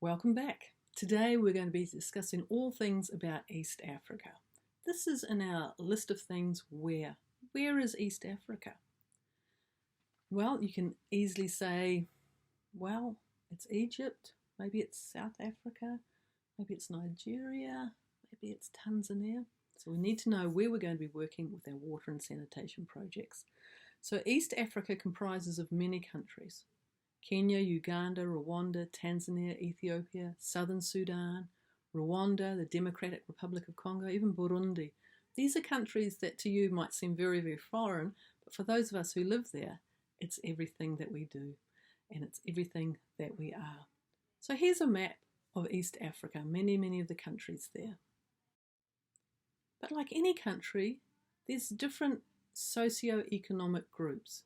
Welcome back. Today we're going to be discussing all things about East Africa. This is in our list of things where. Where is East Africa? Well, you can easily say, well, it's Egypt, maybe it's South Africa, maybe it's Nigeria, maybe it's Tanzania. So we need to know where we're going to be working with our water and sanitation projects. So East Africa comprises of many countries. Kenya, Uganda, Rwanda, Tanzania, Ethiopia, Southern Sudan, Rwanda, the Democratic Republic of Congo, even Burundi. These are countries that to you might seem very, very foreign, but for those of us who live there, it's everything that we do and it's everything that we are. So here's a map of East Africa, many of the countries there. But like any country, there's different socio-economic groups.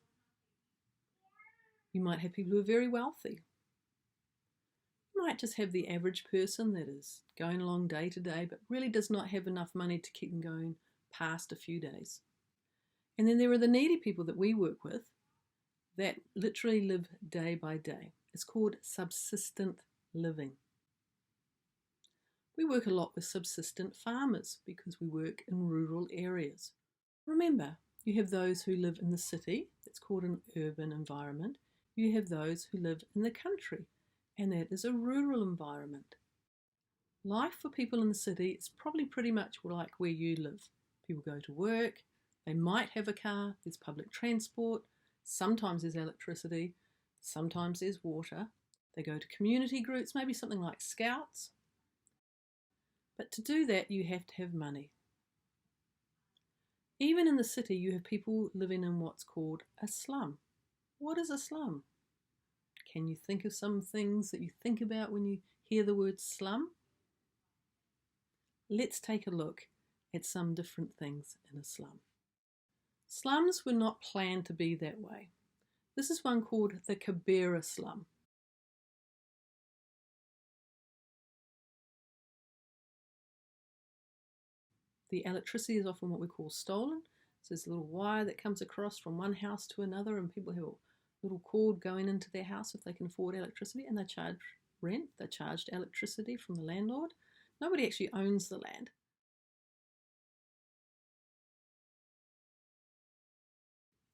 You might have people who are very wealthy. You might just have the average person that is going along day to day, but really does not have enough money to keep them going past a few days. And then there are the needy people that we work with that literally live day by day. It's called subsistent living. We work a lot with subsistent farmers because we work in rural areas. Remember, you have those who live in the city, that's called an urban environment. You have those who live in the country, and that is a rural environment. Life for people in the city is probably pretty much like where you live. People go to work, they might have a car, there's public transport, sometimes there's electricity, sometimes there's water. They go to community groups, maybe something like Scouts. But to do that, you have to have money. Even in the city, you have people living in what's called a slum. What is a slum? Can you think of some things that you think about when you hear the word slum? Let's take a look at some different things in a slum. Slums were not planned to be that way. This is one called the Kibera slum. The electricity is often what we call stolen. So there's a little wire that comes across from one house to another, and people have a little cord going into their house if they can afford electricity, and they charge rent. They're charged electricity from the landlord. Nobody actually owns the land.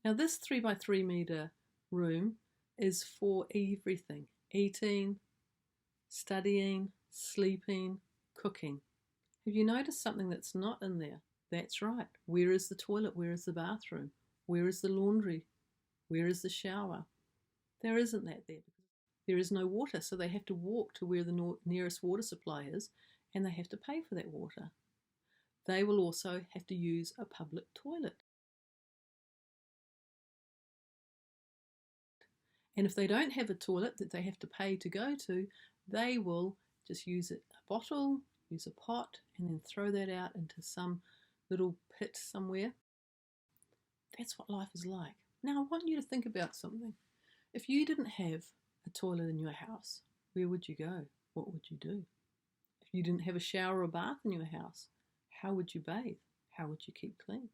Now this 3 by 3 metre room is for everything: eating, studying, sleeping, cooking. Have you noticed something that's not in there? That's right. Where is the toilet? Where is the bathroom? Where is the laundry? Where is the shower? There isn't that there. There is no water, so they have to walk to where the nearest water supply is, and they have to pay for that water. They will also have to use a public toilet. And if they don't have a toilet that they have to pay to go to, they will just use a bottle, use a pot, and then throw that out into some little pit somewhere. That's what life is like. Now I want you to think about something. If you didn't have a toilet in your house, where would you go? What would you do? If you didn't have a shower or bath in your house, how would you bathe? How would you keep clean?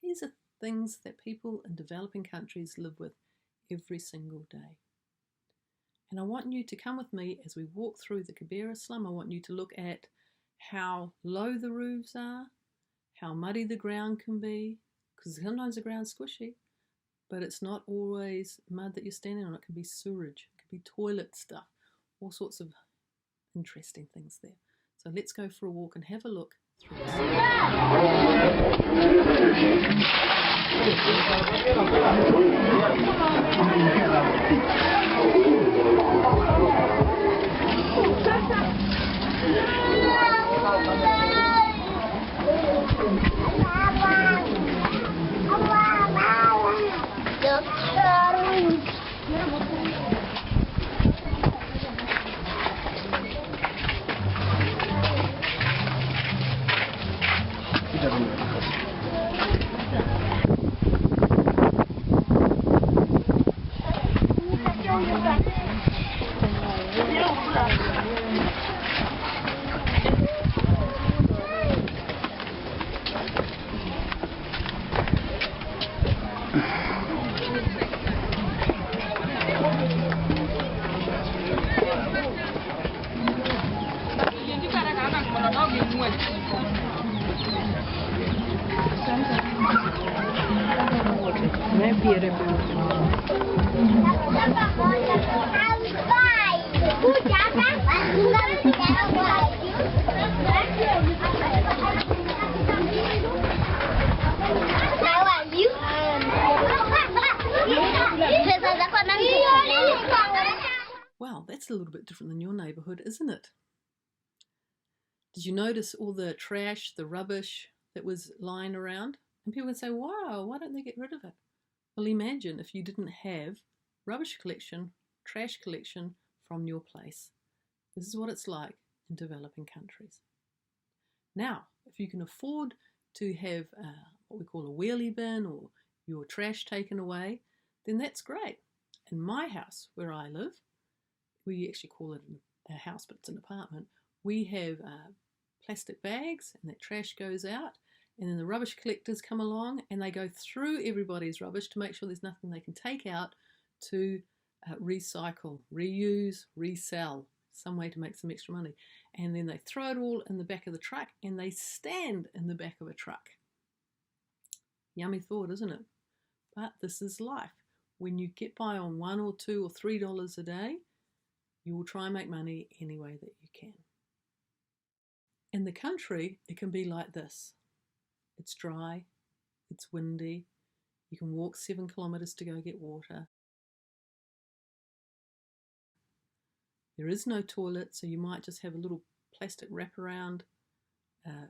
These are things that people in developing countries live with every single day. And I want you to come with me as we walk through the Kibera slum. I want you to look at how low the roofs are, how muddy the ground can be, because sometimes the ground's squishy, but it's not always mud that you're standing on. It can be sewage, it can be toilet stuff, all sorts of interesting things there. So let's go for a walk and have a look through this. Wow, that's a little bit different than your neighbourhood, isn't it? Did you notice all the trash, the rubbish that was lying around? And people would say, wow, why don't they get rid of it? Well, imagine if you didn't have rubbish collection, trash collection from your place. This is what it's like in developing countries. Now, if you can afford to have what we call a wheelie bin or your trash taken away, then that's great. In my house, where I live, we actually call it a house, but it's an apartment. We have plastic bags, and that trash goes out, and then the rubbish collectors come along and they go through everybody's rubbish to make sure there's nothing they can take out to recycle, reuse, resell, some way to make some extra money. And then they throw it all in the back of the truck, and they stand in the back of a truck. Yummy thought, isn't it? But this is life. When you get by on $1 or $2 or $3 a day, you will try and make money any way that you can. In the country, it can be like this. It's dry, it's windy, you can walk 7 kilometres to go get water. There is no toilet, so you might just have a little plastic wraparound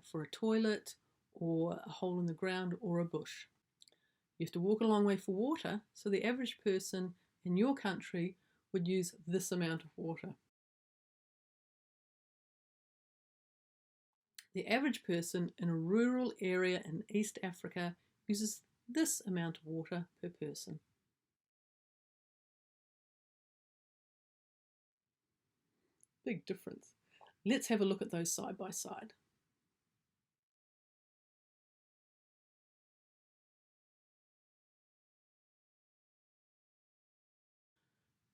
for a toilet, or a hole in the ground, or a bush. You have to walk a long way for water, so the average person in your country would use this amount of water. The average person in a rural area in East Africa uses this amount of water per person. Big difference. Let's have a look at those side by side.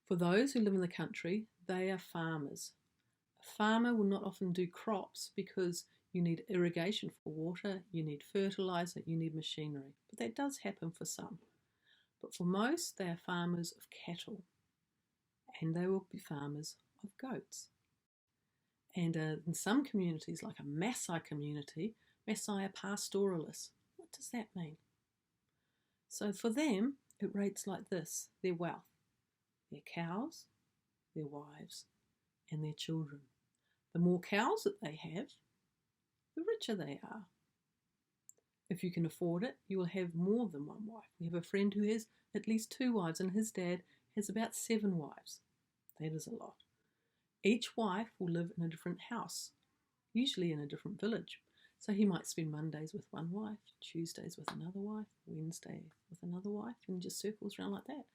For those who live in the country, they are farmers. A farmer will not often do crops because you need irrigation for water, you need fertilizer, you need machinery. But that does happen for some. But for most, they are farmers of cattle, and they will be farmers of goats. And in some communities, like a Masai community, Masai are pastoralists. What does that mean? So for them, it rates like this: their wealth, their cows, their wives, and their children. The more cows that they have, the richer they are. If you can afford it, you will have more than one wife. We have a friend who has at least 2 wives, and his dad has about 7 wives. That is a lot. Each wife will live in a different house, usually in a different village. So he might spend Mondays with one wife, Tuesdays with another wife, Wednesday with another wife, and just circles around like that.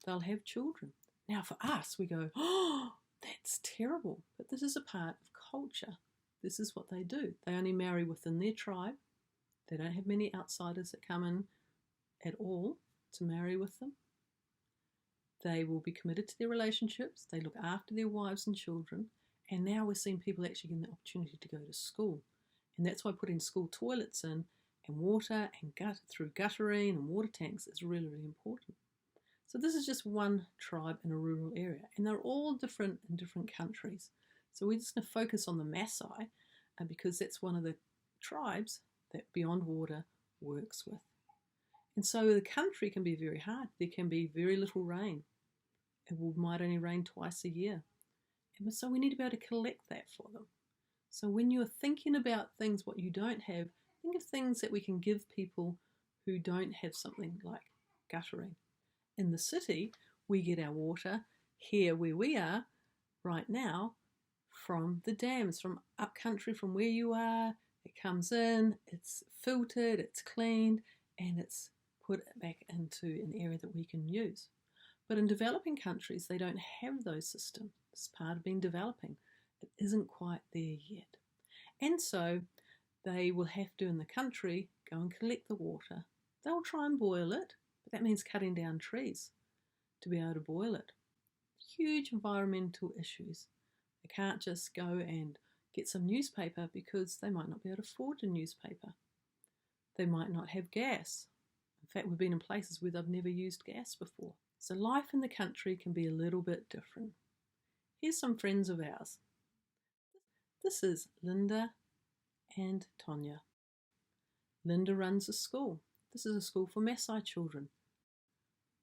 They'll have children. Now for us, we go, oh, that's terrible. But this is a part of culture. This is what they do. They only marry within their tribe. They don't have many outsiders that come in at all to marry with them. They will be committed to their relationships. They look after their wives and children. And now we're seeing people actually getting the opportunity to go to school. And that's why putting school toilets in and water and through guttering and water tanks is really, really important. So this is just one tribe in a rural area. And they're all different in different countries. So we're just going to focus on the Masai because that's one of the tribes that Beyond Water works with. And so the country can be very hard. There can be very little rain. It might only rain twice a year. And so we need to be able to collect that for them. So when you're thinking about things, what you don't have, think of things that we can give people who don't have something like guttering. In the city, we get our water here where we are right now from the dams, from up country, from where you are. It comes in, it's filtered, it's cleaned, and it's put back into an area that we can use. But in developing countries, they don't have those systems. It's part of being developing. It isn't quite there yet. And so they will have to, in the country, go and collect the water. They'll try and boil it, but that means cutting down trees to be able to boil it. Huge environmental issues. They can't just go and get some newspaper because they might not be able to afford a newspaper. They might not have gas. In fact, we've been in places where they've never used gas before. So life in the country can be a little bit different. Here's some friends of ours. This is Linda and Tonya. Linda runs a school. This is a school for Masai children.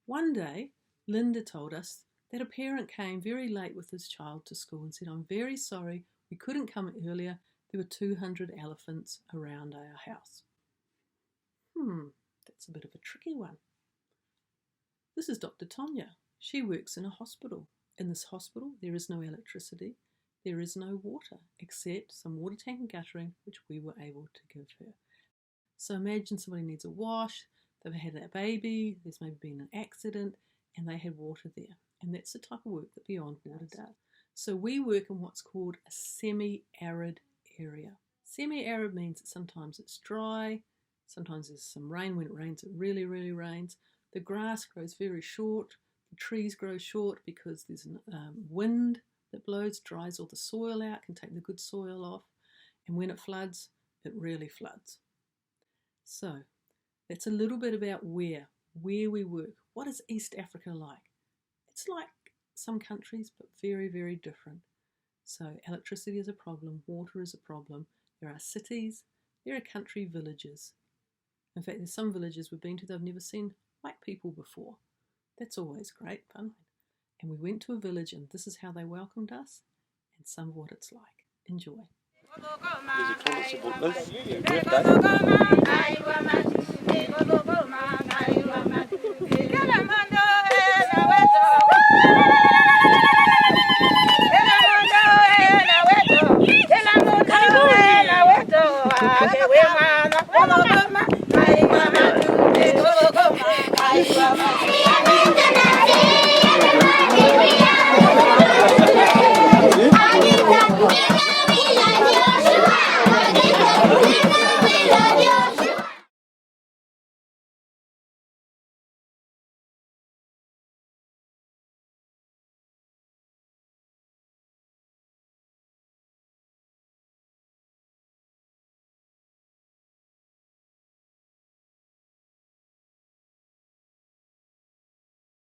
One day, Linda told us that a parent came very late with his child to school and said, "I'm very sorry, we couldn't come earlier. There were 200 elephants around our house." That's a bit of a tricky one. This is Dr. Tonya. She works in a hospital. In this hospital, there is no electricity, there is no water, except some water tank and guttering, which we were able to give her. So imagine somebody needs a wash, they've had a baby, there's maybe been an accident, and they had water there. And that's the type of work that Beyond Water does. So we work in what's called a semi-arid area. Semi-arid means that sometimes it's dry, sometimes there's some rain. When it rains, it really, really rains. The grass grows very short. The trees grow short because there's wind that blows, dries all the soil out, can take the good soil off. And when it floods, it really floods. So that's a little bit about where we work. What is East Africa like? It's like some countries, but very, very different. So electricity is a problem, water is a problem. There are cities, there are country villages. In fact, there's some villages we've been to, they've never seen white people before. That's always great fun. And we went to a village and this is how they welcomed us and some of what it's like. Enjoy.